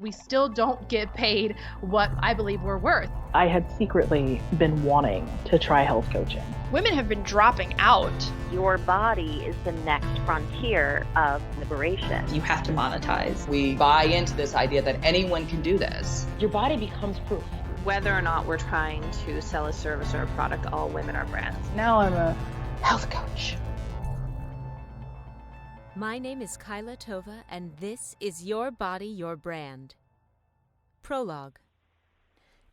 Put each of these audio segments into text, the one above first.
We still don't get paid what I believe we're worth. I had secretly been wanting to try health coaching. Women have been dropping out. Your body is the next frontier of liberation. You have to monetize. We buy into this idea that anyone can do this. Your body becomes proof. Whether or not we're trying to sell a service or a product, all women are brands. Now I'm a health coach. My name is Kyla Tova, and this is Your Body, Your Brand. Prologue.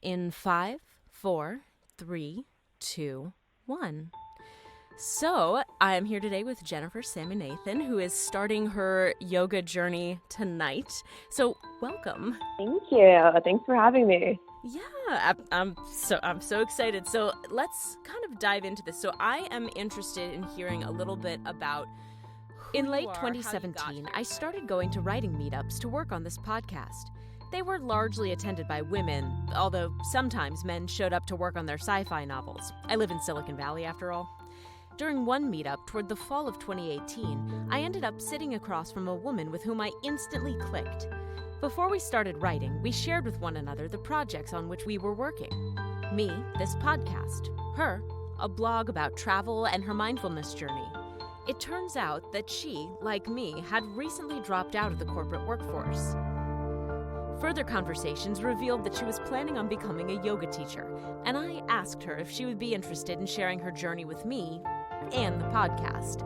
In 5, 4, 3, 2, 1. So, I am here today with Jennifer Saminathen, who is starting her yoga journey tonight. So, welcome. Thank you. Thanks for having me. Yeah, I'm so excited. So, let's kind of dive into this. So, I am interested in hearing a little bit about in late 2017, I started going to writing meetups to work on this podcast. They were largely attended by women, although sometimes men showed up to work on their sci-fi novels. I live in Silicon Valley, after all. During one meetup toward the fall of 2018, I ended up sitting across from a woman with whom I instantly clicked. Before we started writing, we shared with one another the projects on which we were working. Me, this podcast. Her, a blog about travel and her mindfulness journey. It turns out that she, like me, had recently dropped out of the corporate workforce. Further conversations revealed that she was planning on becoming a yoga teacher, and I asked her if she would be interested in sharing her journey with me and the podcast.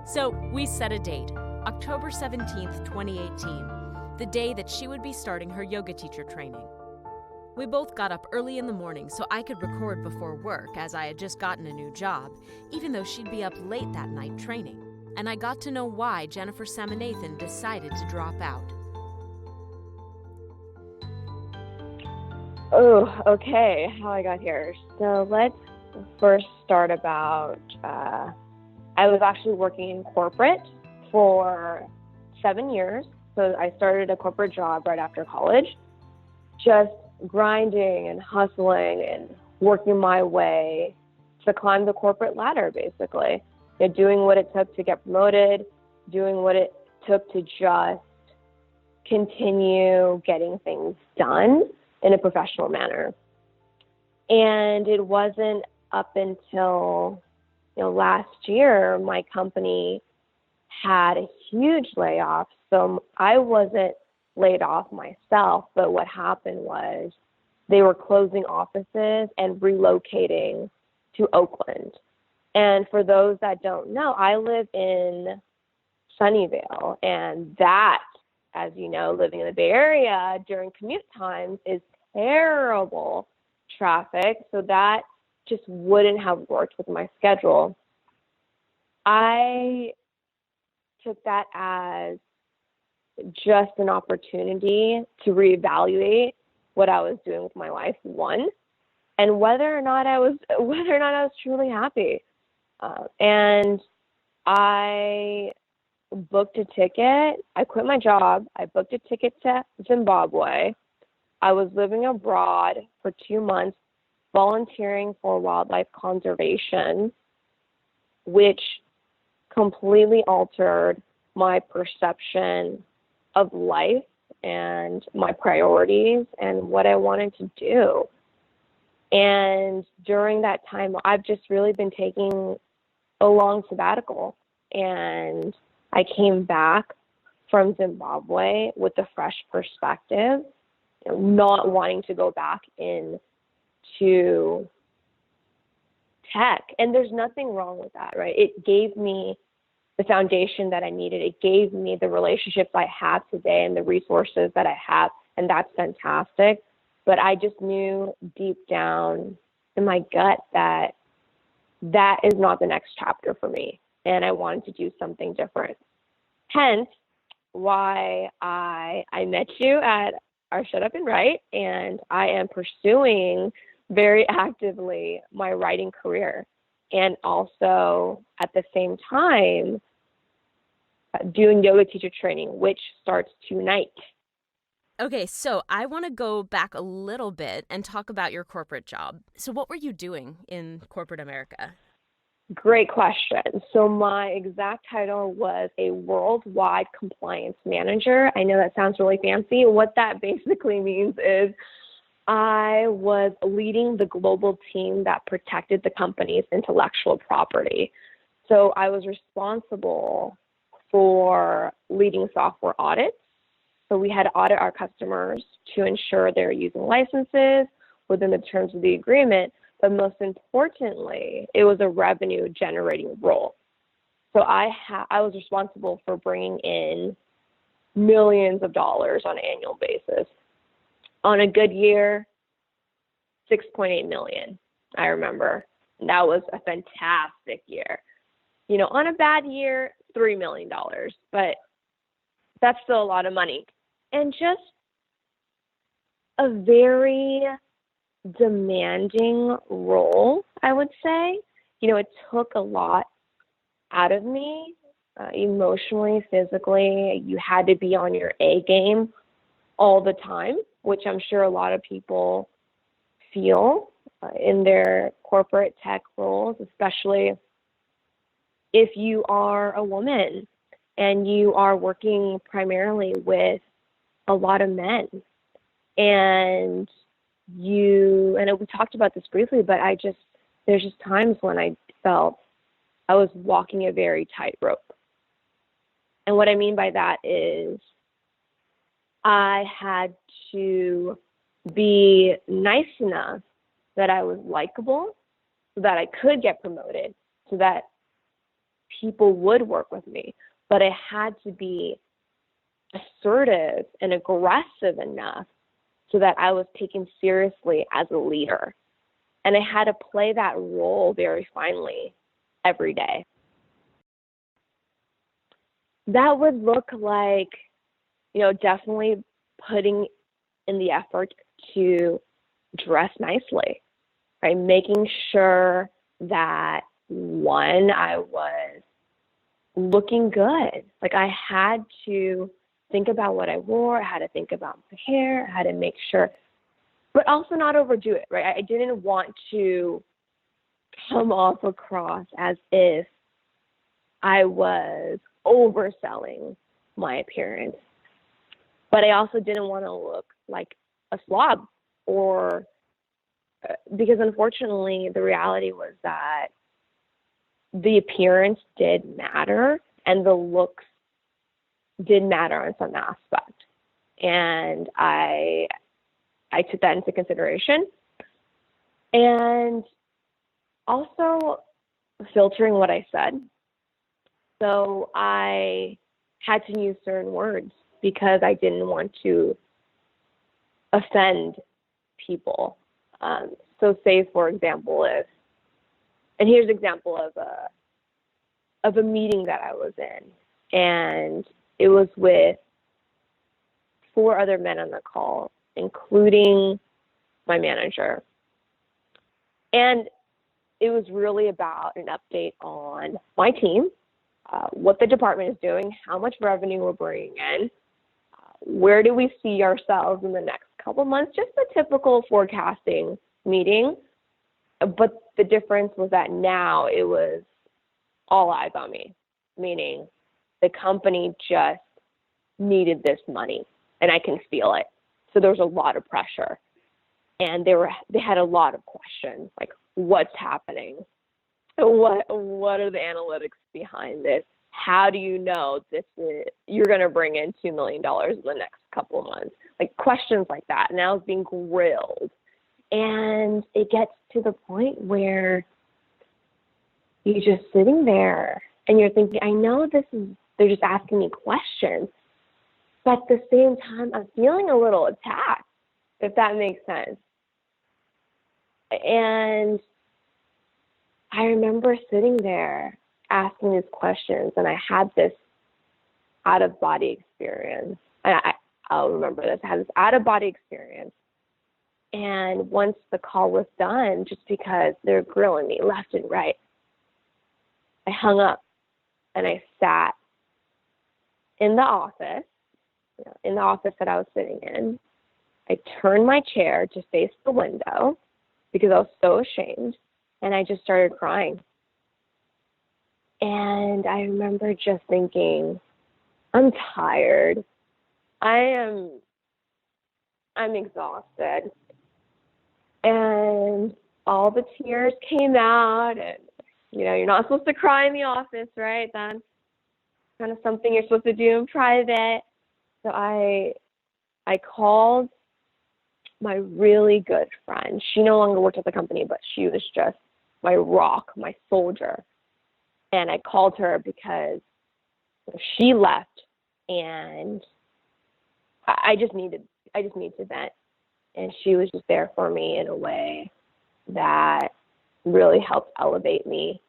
So we set a date, October 17th, 2018, the day that she would be starting her yoga teacher training. We both got up early in the morning so I could record before work, as I had just gotten a new job, even though she'd be up late that night training. And I got to know why Jennifer Saminathen decided to drop out. Oh, okay. How I got here. So let's first start about, I was actually working in corporate for 7 years. So I started a corporate job right after college. Just grinding and hustling and working my way to climb the corporate ladder, basically. Doing what it took to get promoted, doing what it took to just continue getting things done in a professional manner. And it wasn't up until last year, my company had a huge layoff. So I wasn't laid off myself, but what happened was they were closing offices and relocating to Oakland. And for those that don't know, I live in Sunnyvale, and that, as you know, living in the Bay Area during commute times is terrible traffic, so that just wouldn't have worked with my schedule. I took that as just an opportunity to reevaluate what I was doing with my life, one, and whether or not I was truly happy. And I booked a ticket. I quit my job. I booked a ticket to Zimbabwe. I was living abroad for 2 months, volunteering for wildlife conservation, which completely altered my perception of life and my priorities and what I wanted to do. And during that time, I've just really been taking a long sabbatical. And I came back from Zimbabwe with a fresh perspective, not wanting to go back into tech. And there's nothing wrong with that, right? It gave me the foundation that I needed. It gave me the relationships I have today and the resources that I have, and that's fantastic. But I just knew deep down in my gut that that is not the next chapter for me, and I wanted to do something different. Hence why I met you at our Shut Up and Write, and I am pursuing very actively my writing career. And also, at the same time, doing yoga teacher training, which starts tonight. Okay, so I want to go back a little bit and talk about your corporate job. So what were you doing in corporate America? Great question. So my exact title was a worldwide compliance manager. I know that sounds really fancy. What that basically means is I was leading the global team that protected the company's intellectual property. So I was responsible for leading software audits. So we had to audit our customers to ensure they're using licenses within the terms of the agreement. But most importantly, it was a revenue generating role. So I was responsible for bringing in millions of dollars on an annual basis. On a good year, 6.8 million, I remember. That was a fantastic year. You know, on a bad year, $3 million, but that's still a lot of money. And just a very demanding role, I would say. You know, it took a lot out of me, emotionally, physically. You had to be on your A game all the time, which I'm sure a lot of people feel in their corporate tech roles, especially if you are a woman and you are working primarily with a lot of men. And we talked about this briefly, but there's just times when I felt I was walking a very tightrope. And what I mean by that is I had to be nice enough that I was likable so that I could get promoted, so that people would work with me. But I had to be assertive and aggressive enough so that I was taken seriously as a leader. And I had to play that role very finely every day. That would look like, you know, definitely putting in the effort to dress nicely, right? Making sure that, one, I was looking good. Like, I had to think about what I wore. I had to think about my hair. I had to make sure, but also not overdo it, right? I didn't want to come off across as if I was overselling my appearance. But I also didn't want to look like a slob, or because unfortunately the reality was that the appearance did matter and the looks did matter on some aspect. And I took that into consideration. And also filtering what I said. So I had to use certain words because I didn't want to offend people. So say, for example, and here's an example of a meeting that I was in, and it was with 4 other men on the call, including my manager. And it was really about an update on my team, what the department is doing, how much revenue we're bringing in, where do we see ourselves in the next couple months, just a typical forecasting meeting. But the difference was that now it was all eyes on me, meaning the company just needed this money, and I can feel it. So there was a lot of pressure, and they had a lot of questions, like, what's happening? What are the analytics behind this? How do you know you're going to bring in $2 million in the next couple of months? Like, questions like that. And I was being grilled. And it gets to the point where you're just sitting there and you're thinking, I know they're just asking me questions, but at the same time, I'm feeling a little attacked, if that makes sense. And I remember sitting there asking these questions, and I had this out-of-body experience. And I'll remember this. I had this out-of-body experience. And once the call was done, just because they're grilling me left and right, I hung up and I sat in the office that I was sitting in. I turned my chair to face the window because I was so ashamed, and I just started crying. And I remember just thinking, I'm tired. I'm exhausted. And all the tears came out, and you're not supposed to cry in the office, right? That's kind of something you're supposed to do in private. So I called my really good friend. She no longer worked at the company, but she was just my rock, my soldier. And I called her because she left, and I just needed to vent. And she was just there for me in a way that really helped elevate me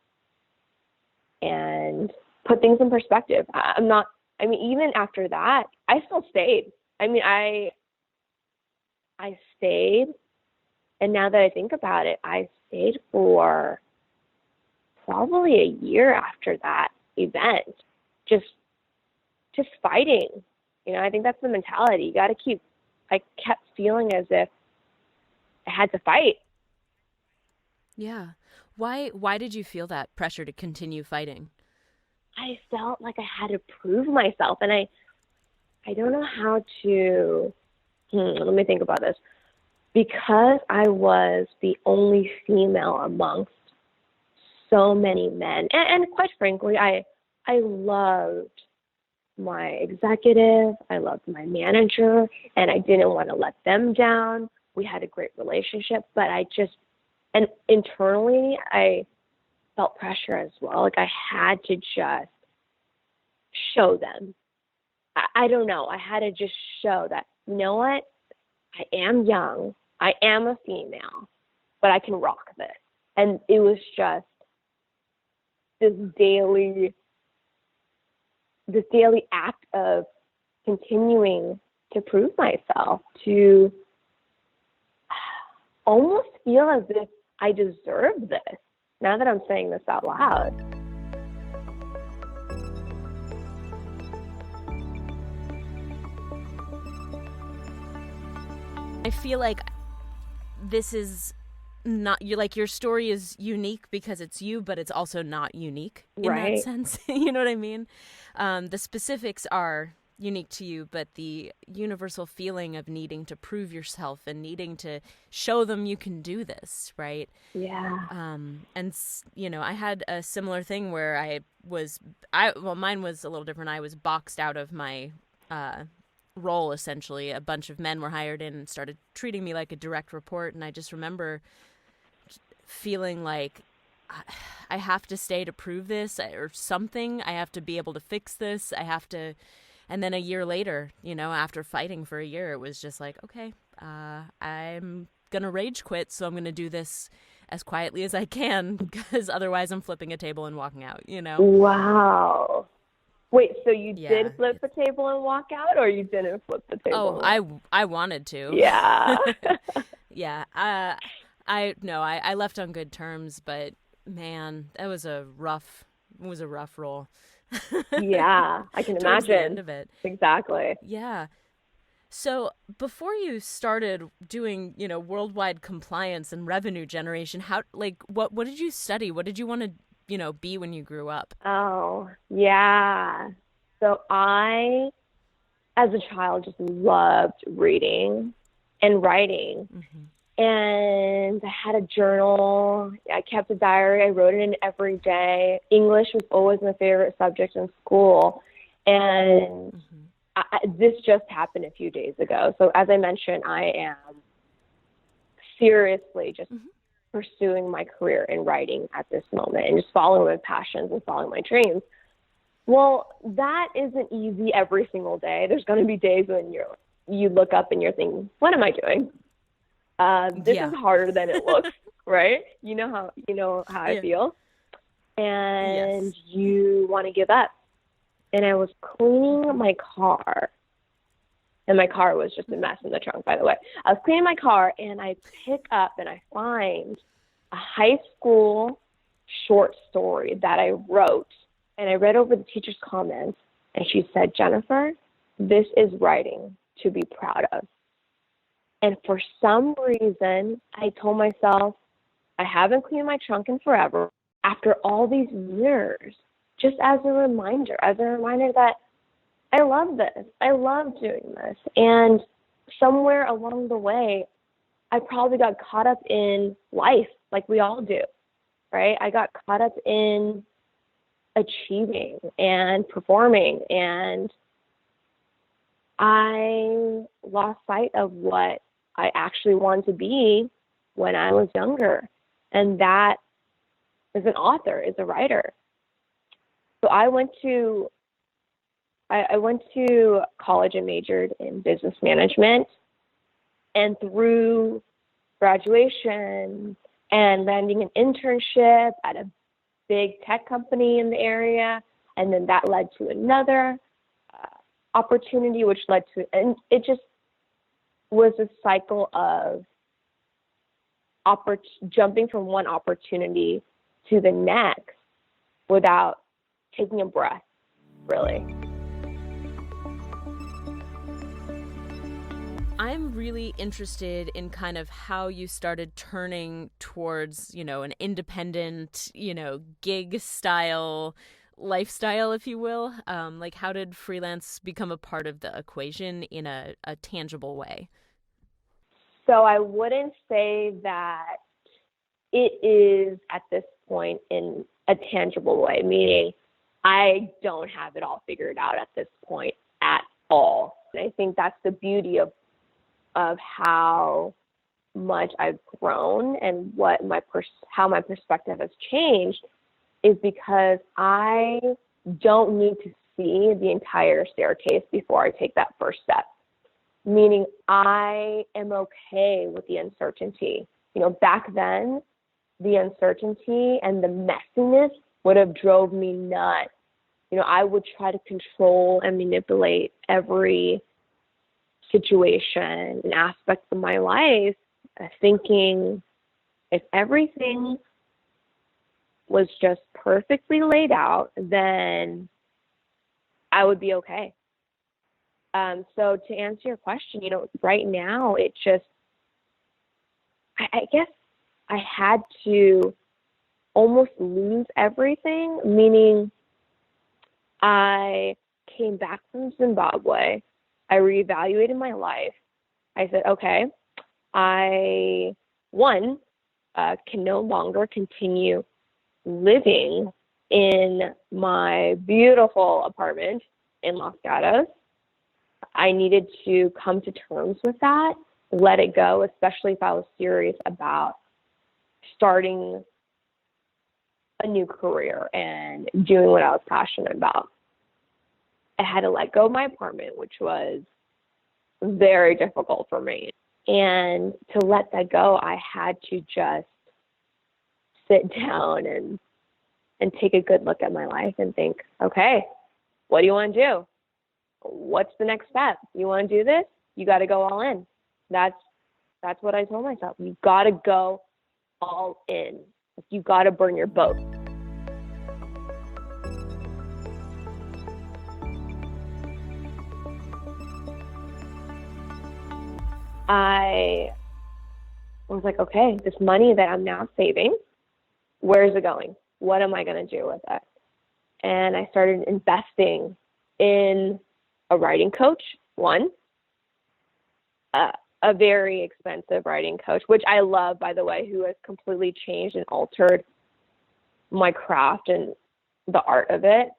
and put things in perspective. Even after that, I still stayed. I stayed, and now that I think about it, I stayed for probably a year after that event, just fighting. I think that's the mentality. I kept feeling as if I had to fight. Yeah. Why did you feel that pressure to continue fighting? I felt like I had to prove myself, and I don't know how to, let me think about this. Because I was the only female amongst so many men, and quite frankly, I loved my executive, I loved my manager, and I didn't want to let them down. We had a great relationship, but and internally, I felt pressure as well. Like I had to just show them. I don't know. I had to just show that, you know what? I am young. I am a female, but I can rock this. And it was just this daily act of continuing to prove myself, to almost feel as if I deserve this, now that I'm saying this out loud. I feel like this is not your story is unique because it's you, but it's also not unique in that sense. You know what I mean? The specifics are unique to you, but the universal feeling of needing to prove yourself and needing to show them you can do this, right? Yeah. And I had a similar thing where mine was a little different. I was boxed out of my role, essentially. A bunch of men were hired in and started treating me like a direct report, and I just remember feeling like I have to stay to prove this or something. I have to be able to fix this. I have to. And then a year later, after fighting for a year, it was just like, okay, I'm going to rage quit. So I'm going to do this as quietly as I can, because otherwise I'm flipping a table and walking out, Wow. Wait, so you did flip the table and walk out, or you didn't flip the table? Oh, I wanted to. Yeah. Yeah. I left on good terms, but man, that was a rough roll. Yeah, I can imagine. The end of it. Exactly. Yeah. So before you started doing, worldwide compliance and revenue generation, what did you study? What did you want to, be when you grew up? Oh, yeah. So I, as a child, just loved reading and writing. Mm-hmm. And I had a journal. I kept a diary. I wrote it in every day. English was always my favorite subject in school. And this just happened a few days ago. So as I mentioned, I am seriously just pursuing my career in writing at this moment and just following my passions and following my dreams. Well, that isn't easy every single day. There's going to be days when you look up and you're thinking, what am I doing? This is harder than it looks, right? You know how I feel. And you want to give up. And I was cleaning my car. And my car was just a mess in the trunk, by the way. I was cleaning my car, and I pick up and I find a high school short story that I wrote. And I read over the teacher's comments, and she said, Jennifer, this is writing to be proud of. And for some reason, I told myself, I haven't cleaned my trunk in forever. After all these years, just as a reminder that I love this. I love doing this. And somewhere along the way, I probably got caught up in life, like we all do, right? I got caught up in achieving and performing, and I lost sight of what I actually wanted to be when I was younger. And that is an author, is a writer. So I went to college and majored in business management, and through graduation and landing an internship at a big tech company in the area, and then that led to another opportunity, which led to, and it just was a cycle of jumping from one opportunity to the next without taking a breath, really. I'm really interested in kind of how you started turning towards, an independent, gig style lifestyle, if you will. Like, how did freelance become a part of the equation in a tangible way? So I wouldn't say that it is at this point in a tangible way, meaning I don't have it all figured out at this point at all. And I think that's the beauty of how much I've grown and what how my perspective has changed, is because I don't need to see the entire staircase before I take that first step. Meaning I am okay with the uncertainty. Back then, the uncertainty and the messiness would have drove me nuts. I would try to control and manipulate every situation and aspect of my life, thinking if everything was just perfectly laid out, then I would be okay. So to answer your question, right now it just, I guess I had to almost lose everything, meaning I came back from Zimbabwe. I reevaluated my life. I said, okay, I can no longer continue living in my beautiful apartment in Los Gatos. I needed to come to terms with that, let it go, especially if I was serious about starting a new career and doing what I was passionate about. I had to let go of my apartment, which was very difficult for me. And to let that go, I had to just sit down and take a good look at my life and think, okay, what do you want to do? What's the next step? You want to do this? You got to go all in. That's what I told myself. You got to go all in. You got to burn your boat. I was like, okay, this money that I'm now saving, where is it going? What am I going to do with it? And I started investing in a writing coach, a very expensive writing coach, which I love, by the way, who has completely changed and altered my craft and the art of it,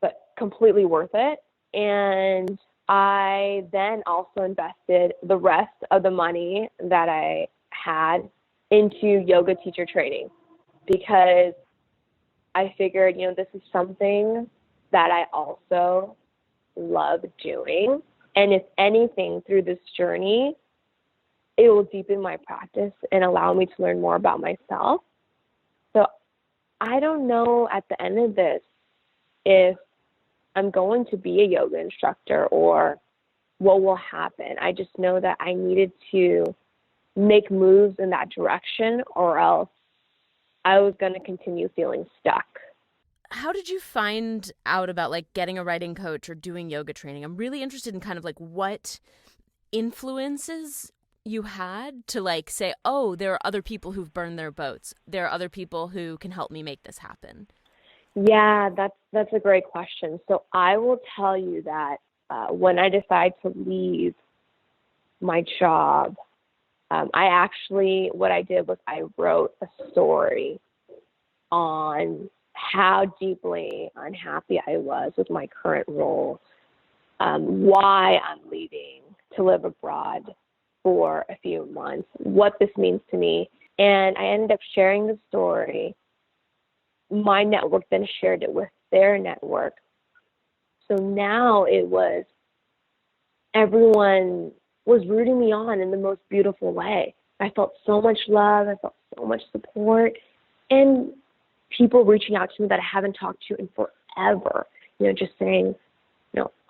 but completely worth it. And I then also invested the rest of the money that I had into yoga teacher training, because I figured, this is something that I also love doing. And if anything, through this journey, it will deepen my practice and allow me to learn more about myself. So I don't know at the end of this if I'm going to be a yoga instructor or what will happen. I just know that I needed to make moves in that direction, or else I was going to continue feeling stuck. How did you find out about getting a writing coach or doing yoga training? I'm really interested in kind of what influences you had to say, oh, there are other people who've burned their boats. There are other people who can help me make this happen. Yeah, that's a great question. So I will tell you that when I decided to leave my job, what I did was I wrote a story on how deeply unhappy I was with my current role, why I'm leaving to live abroad for a few months, what this means to me. And I ended up sharing the story. My network then shared it with their network. So now everyone was rooting me on in the most beautiful way. I felt so much love. I felt so much support. And people reaching out to me that I haven't talked to in forever, just saying,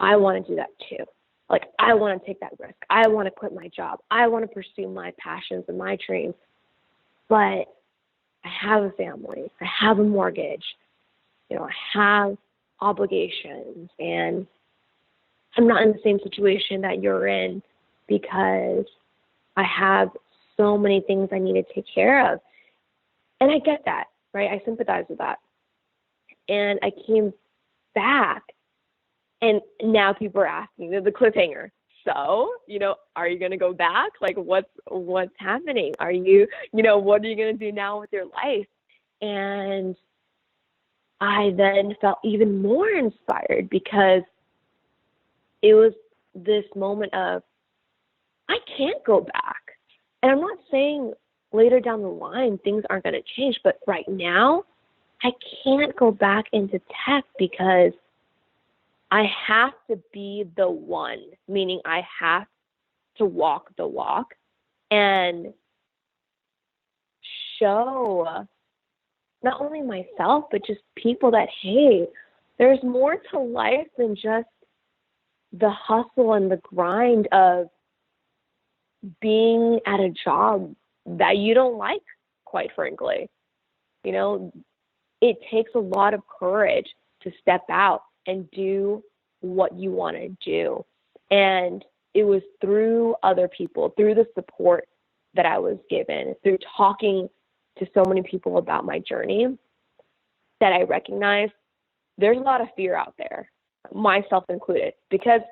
I want to do that too. Like, I want to take that risk. I want to quit my job. I want to pursue my passions and my dreams. But I have a family. I have a mortgage. I have obligations. And I'm not in the same situation that you're in because I have so many things I need to take care of. And I get that, right? I sympathize with that. And I came back, and now people are asking the cliffhanger. So, are you going to go back? Like, what's happening? Are you, what are you going to do now with your life? And I then felt even more inspired because it was this moment of, I can't go back. And I'm not saying later down the line things aren't going to change, but right now I can't go back into tech because I have to be the one, meaning I have to walk the walk and show not only myself, but just people that, hey, there's more to life than just the hustle and the grind of being at a job that you don't like, quite frankly. It takes a lot of courage to step out and do what you want to do. And it was through other people, through the support that I was given, through talking to so many people about my journey, that I recognized there's a lot of fear out there, myself included, because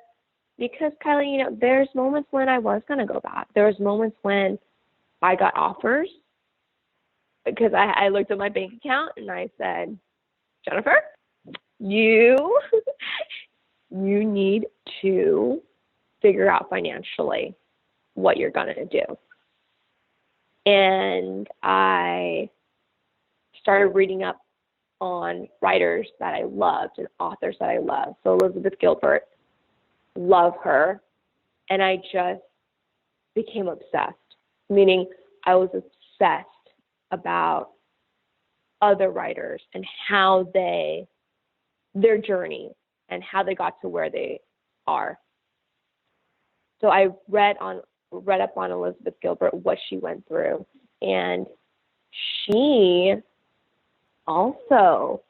Kylie, there's moments when I was going to go back. There was moments when I got offers because I looked at my bank account and I said, Jennifer, you need to figure out financially what you're going to do. And I started reading up on writers that I loved and authors that I loved. So Elizabeth Gilbert, love her. And I just became obsessed, meaning I was obsessed about other writers and how their journey and how they got to where they are. So I read up on Elizabeth Gilbert, what she went through. And she also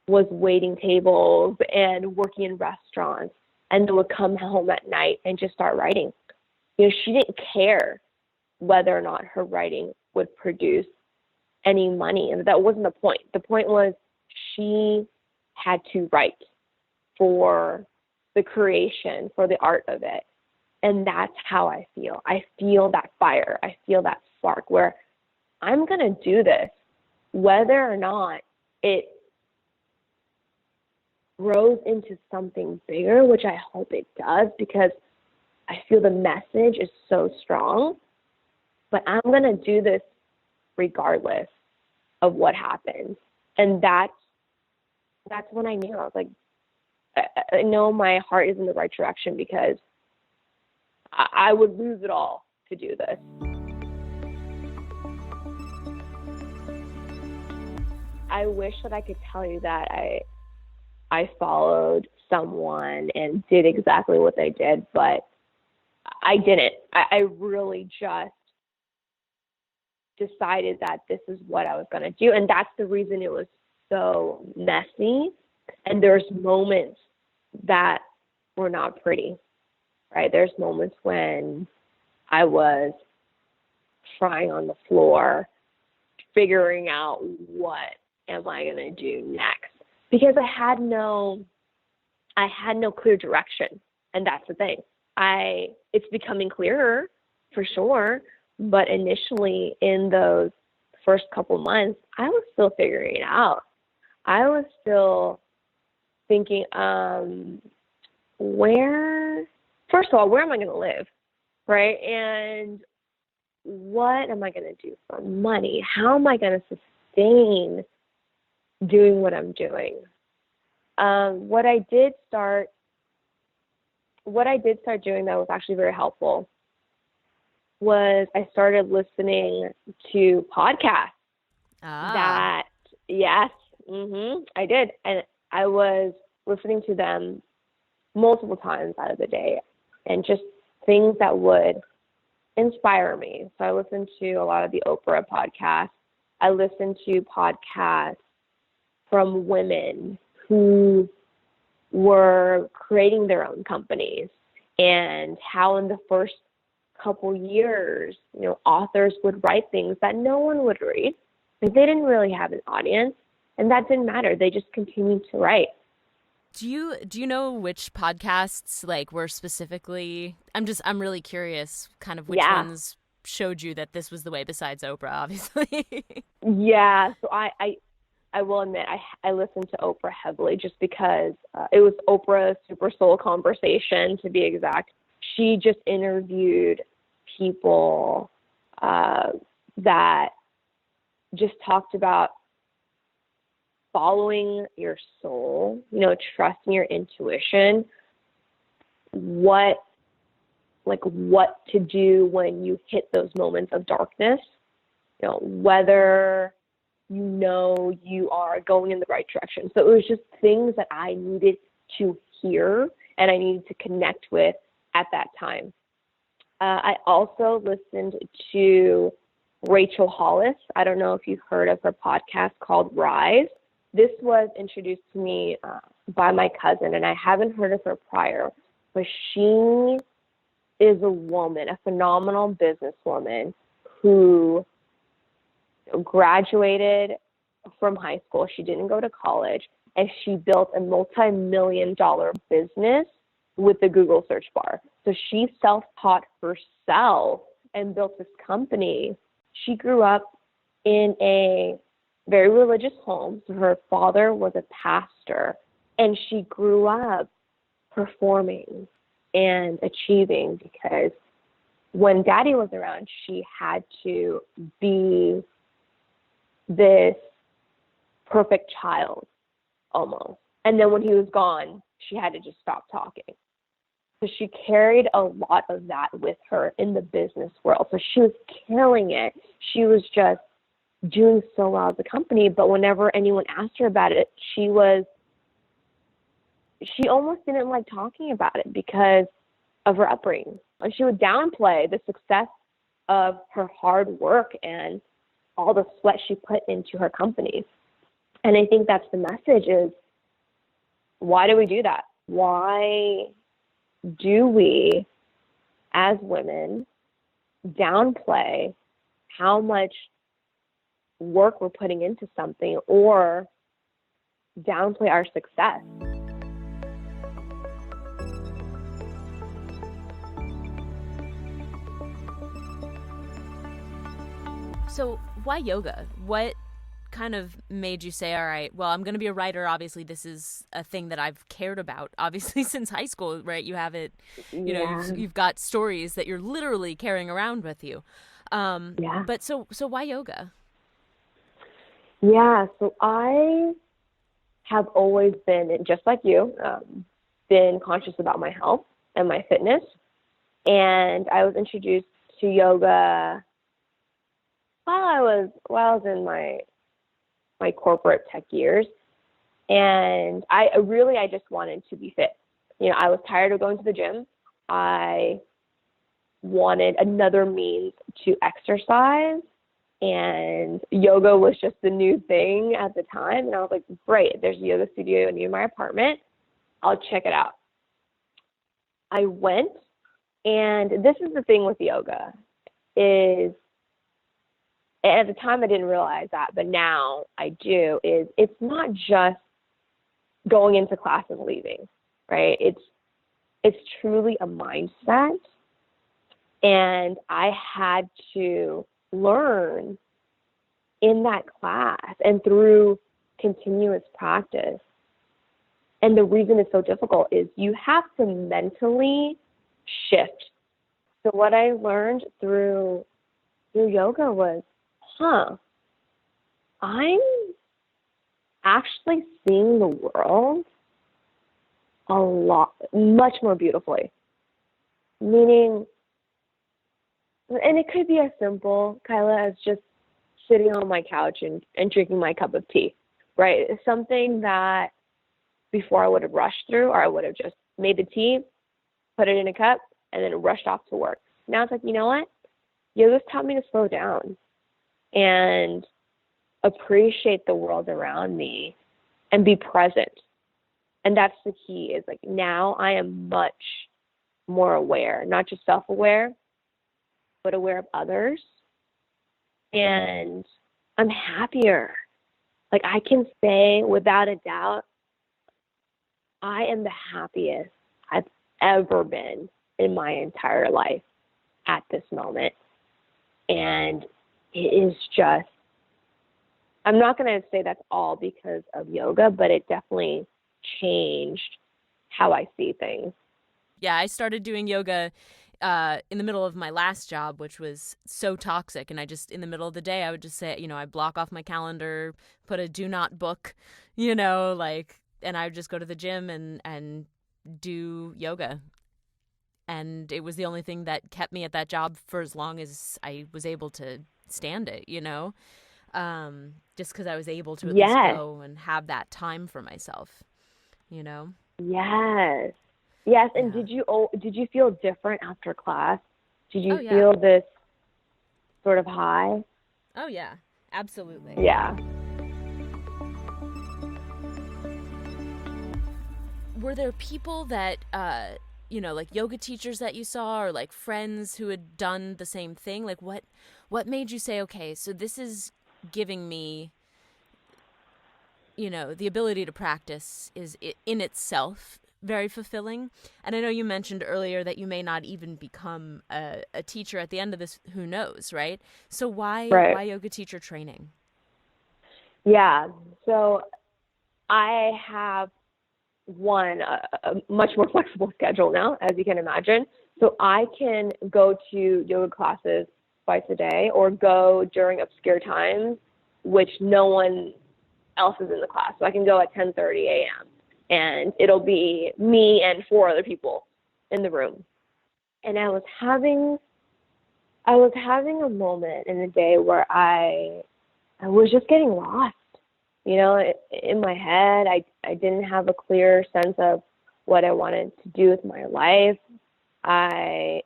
was waiting tables and working in restaurants, and then would come home at night and just start writing. She didn't care whether or not her writing would produce any money. And that wasn't the point. The point was she had to write for the creation, for the art of it. And that's how I feel. I feel that fire. I feel that spark where I'm going to do this, whether or not it grows into something bigger, which I hope it does, because I feel the message is so strong. But I'm going to do this regardless of what happens. And that's when I knew. I was like, I know my heart is in the right direction because I would lose it all to do this. I wish that I could tell you that I followed someone and did exactly what they did, but I didn't. I really just decided that this is what I was going to do. And that's the reason it was so messy. And there's moments that were not pretty, right? There's moments when I was crying on the floor, figuring out what am I going to do next. because I had no clear direction. And that's the thing. It's becoming clearer for sure. But initially in those first couple months, I was still figuring it out. I was still thinking, first of all, where am I going to live? Right? And what am I going to do for money? How am I going to sustain doing what I'm doing? What I did start doing that was actually very helpful was I started listening to podcasts. Yes, I did. And I was listening to them multiple times out of the day, and just things that would inspire me. So I listened to a lot of the Oprah podcasts. I listened to podcasts from women who were creating their own companies, and how in the first couple years, authors would write things that no one would read. Like, they didn't really have an audience, and that didn't matter. They just continued to write. Do you know which podcasts were specifically? I'm really curious, kind of which ones showed you that this was the way, besides Oprah, obviously. Yeah, so I will admit I listened to Oprah heavily just because it was Oprah's Super Soul Conversation, to be exact. She just interviewed people that just talked about following your soul, trusting your intuition, what to do when you hit those moments of darkness, whether you are going in the right direction. So it was just things that I needed to hear and I needed to connect with at that time. I also listened to Rachel Hollis. I don't know if you've heard of her podcast called Rise. This was introduced to me by my cousin, and I haven't heard of her prior, but she is a woman, a phenomenal businesswoman who graduated from high school. She didn't go to college, and she built a multi-million-dollar business with the Google search bar. So she self-taught herself and built this company. She grew up in a very religious home. So her father was a pastor, and she grew up performing and achieving because when daddy was around, she had to be this perfect child almost. And then when he was gone, she had to just stop talking. So she carried a lot of that with her in the business world. So she was killing it. She was just doing so well as a company, but whenever anyone asked her about it, she almost didn't like talking about it because of her upbringing. And she would downplay the success of her hard work and all the sweat she put into her company. And I think that's the message is, why do we do that? Why do we, as women, downplay how much work we're putting into something or downplay our success? So why yoga? What kind of made you say, all right, well, I'm going to be a writer. Obviously, this is a thing that I've cared about, obviously, since high school, right? You have it, you've got stories that you're literally carrying around with you. But so why yoga? Yeah, so I have always been, just like you, been conscious about my health and my fitness. And I was introduced to yoga while I was in my corporate tech years. And I just wanted to be fit. I was tired of going to the gym. I wanted another means to exercise. And yoga was just the new thing at the time. And I was like, great, there's a yoga studio near my apartment. I'll check it out. I went, and this is the thing with yoga is, at the time I didn't realize that, but now I do, is it's not just going into class and leaving, right? It's truly a mindset. And I had to learn in that class and through continuous practice. And the reason it's so difficult is you have to mentally shift. So what I learned through yoga was, I'm actually seeing the world much more beautifully. Meaning, and it could be as simple, Kyla, as just sitting on my couch and drinking my cup of tea, right? It's something that before I would have rushed through, or I would have just made the tea, put it in a cup, and then rushed off to work. Now it's like, you know what? Yoga's taught me to slow down and appreciate the world around me and be present. And that's the key, is like now I am much more aware, not just self-aware, but aware of others. And I'm happier. Like I can say without a doubt, I am the happiest I've ever been in my entire life at this moment. And it is just, I'm not going to say that's all because of yoga, but it definitely changed how I see things. Yeah, I started doing yoga in the middle of my last job, which was so toxic. And I just, in the middle of the day, I would just say, I block off my calendar, put a do not book, and I would just go to the gym and do yoga. And it was the only thing that kept me at that job for as long as I was able to stand it, just because I was able to at least go and have that time for myself, Yes. And did you feel different after class? Did you feel this sort of high? Oh yeah, absolutely. Yeah. Were there people that like yoga teachers that you saw, or like friends who had done the same thing? Like what made you say, okay, so this is giving me, the ability to practice is in itself very fulfilling. And I know you mentioned earlier that you may not even become a teacher at the end of this, who knows, right? So why yoga teacher training? Yeah, so I have a much more flexible schedule now, as you can imagine. So I can go to yoga classes twice a day, or go during obscure times, which no one else is in the class. So I can go at 10:30 a.m. and it'll be me and 4 other people in the room. And I was having a moment in the day where I was just getting lost. In my head, I didn't have a clear sense of what I wanted to do with my life. I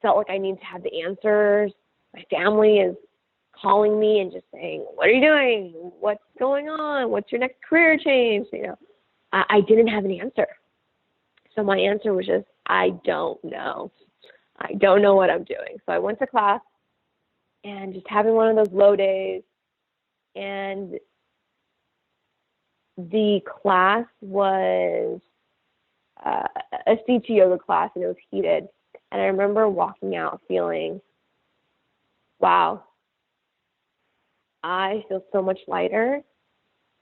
felt like I need to have the answers. My family is calling me and just saying, what are you doing? What's going on? What's your next career change? I didn't have an answer. So my answer was just, I don't know. I don't know what I'm doing. So I went to class and just having one of those low days. And the class was a CT yoga class, and it was heated. And I remember walking out feeling, wow, I feel so much lighter.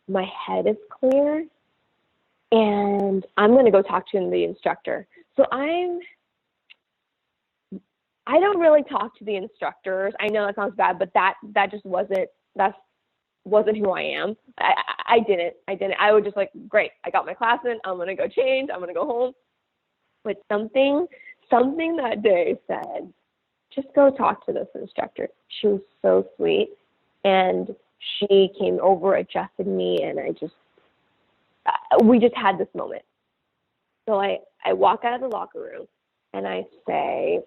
My head is clear. And I'm going to go talk to the instructor. So I don't really talk to the instructors. I know that sounds bad, but that just wasn't who I am. I didn't. I would just like, great, I got my class in, I'm going to go change, I'm going to go home. But something that day said, just go talk to this instructor. She was so sweet. And she came over, adjusted me, and we just had this moment. So I walk out of the locker room and I say,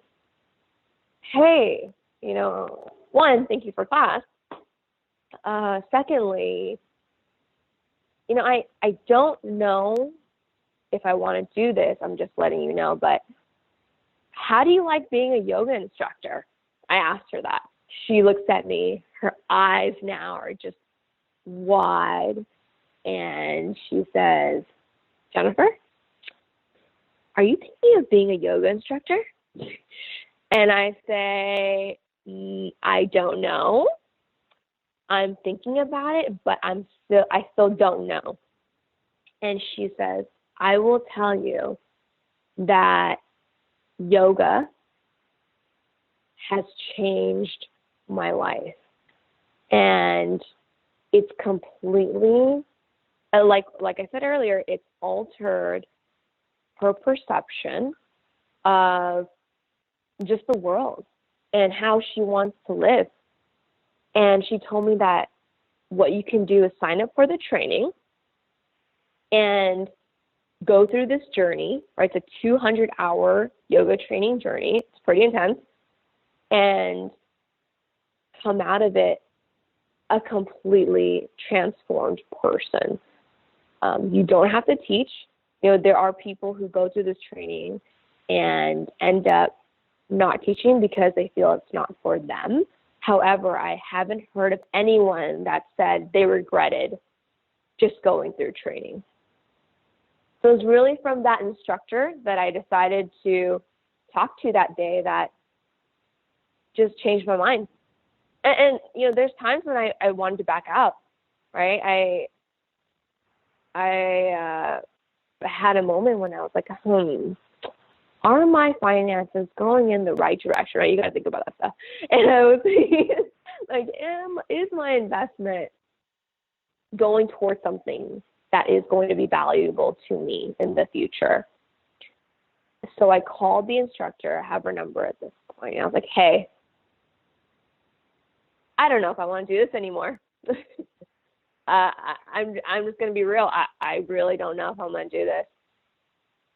hey, one, thank you for class. Secondly, I don't know if I want to do this. I'm just letting you know, but how do you like being a yoga instructor? I asked her that. She looks at me. Her eyes now are just wide. And she says, Jennifer, are you thinking of being a yoga instructor? And I say, I don't know. I'm thinking about it, but I still don't know. And she says, I will tell you that yoga has changed my life. And it's completely, like I said earlier, it's altered her perception of just the world and how she wants to live. And she told me that what you can do is sign up for the training and go through this journey, right? It's a 200-hour yoga training journey. It's pretty intense. And come out of it a completely transformed person. You don't have to teach. There are people who go through this training and end up not teaching because they feel it's not for them. However, I haven't heard of anyone that said they regretted just going through training. So it was really from that instructor that I decided to talk to that day that just changed my mind. And there's times when I wanted to back out, right? I had a moment when I was like, are my finances going in the right direction, right? You got to think about that stuff. And I was thinking, like, is my investment going towards something that is going to be valuable to me in the future? So I called the instructor, I have her number at this point. And I was like, hey, I don't know if I want to do this anymore. I'm just going to be real. I really don't know if I'm going to do this.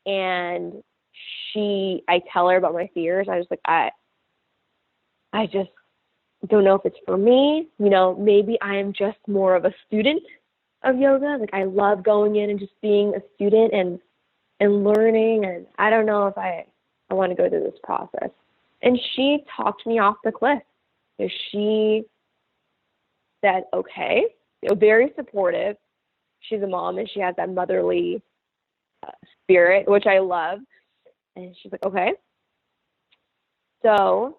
And I tell her about my fears. I was like, I just don't know if it's for me. Maybe I am just more of a student of yoga. Like, I love going in and just being a student and learning. And I don't know if I want to go through this process. And she talked me off the cliff. She said, okay, very supportive. She's a mom and she has that motherly spirit, which I love. And she's like, okay, so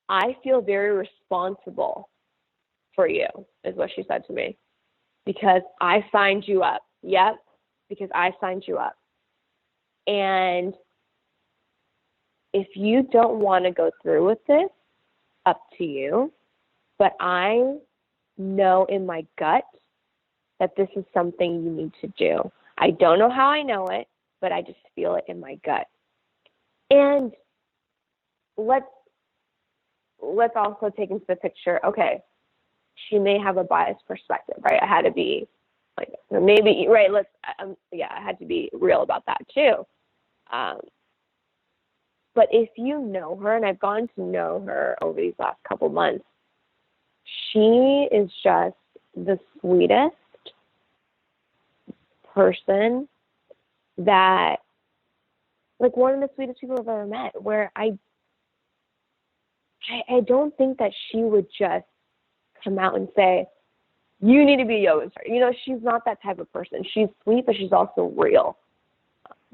I feel very responsible for you, is what she said to me, because I signed you up. Yep, because I signed you up. And if you don't want to go through with this, up to you. But I know in my gut that this is something you need to do. I don't know how I know it, but I just feel it in my gut. And let's also take into the picture, okay, she may have a biased perspective, right? I had to be like, maybe, right, I had to be real about that too. But if you know her, and I've gotten to know her over these last couple months, she is just the sweetest person that, like, one of the sweetest people I've ever met, where I don't think that she would just come out and say, you need to be a yoga instructor. She's not that type of person. She's sweet, but she's also real,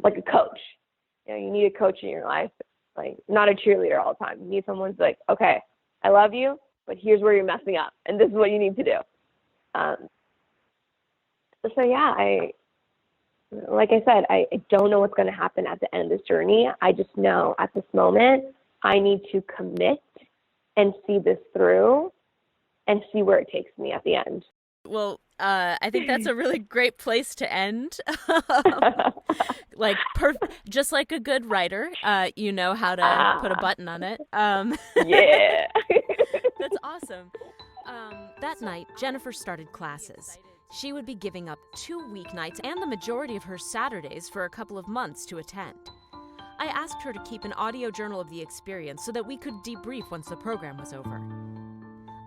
like a coach. You need a coach in your life, like not a cheerleader all the time. You need someone who's like, okay, I love you, but here's where you're messing up, and this is what you need to do. So yeah, like I said, I don't know what's going to happen at the end of this journey. I just know at this moment I need to commit and see this through and see where it takes me at the end. Well, I think that's a really great place to end. Just like a good writer, you know how to put a button on it. Yeah. That's awesome. That night, Jennifer started classes. She would be giving up 2 weeknights and the majority of her Saturdays for a couple of months to attend. I asked her to keep an audio journal of the experience so that we could debrief once the program was over.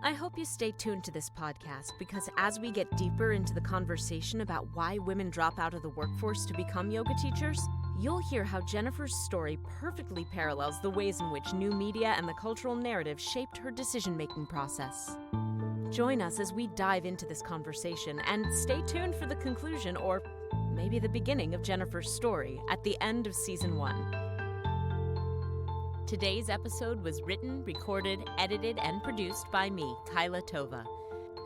I hope you stay tuned to this podcast, because as we get deeper into the conversation about why women drop out of the workforce to become yoga teachers, you'll hear how Jennifer's story perfectly parallels the ways in which new media and the cultural narrative shaped her decision-making process. Join us as we dive into this conversation, and stay tuned for the conclusion, or maybe the beginning of Jennifer's story at the end of Season 1. Today's episode was written, recorded, edited, and produced by me, Kyla Tova.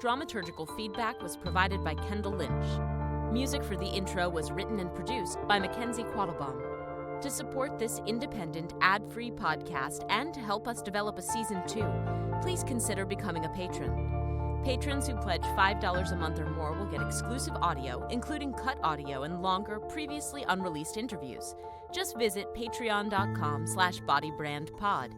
Dramaturgical feedback was provided by Kendall Lynch. Music for the intro was written and produced by Mackenzie Quattlebaum. To support this independent, ad-free podcast and to help us develop a Season 2, please consider becoming a patron. Patrons who pledge $5 a month or more will get exclusive audio, including cut audio and longer, previously unreleased interviews. Just visit patreon.com/bodybrandpod.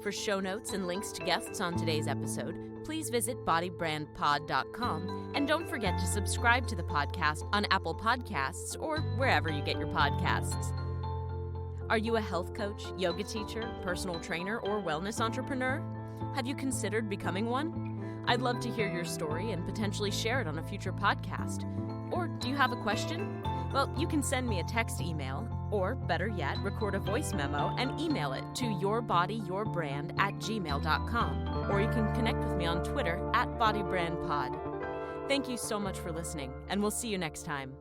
For show notes and links to guests on today's episode, please visit bodybrandpod.com, and don't forget to subscribe to the podcast on Apple Podcasts or wherever you get your podcasts. Are you a health coach, yoga teacher, personal trainer, or wellness entrepreneur? Have you considered becoming one? I'd love to hear your story and potentially share it on a future podcast. Or do you have a question? Well, you can send me a text email, or better yet, record a voice memo and email it to yourbodyyourbrand@gmail.com. Or you can connect with me on Twitter @bodybrandpod. Thank you so much for listening, and we'll see you next time.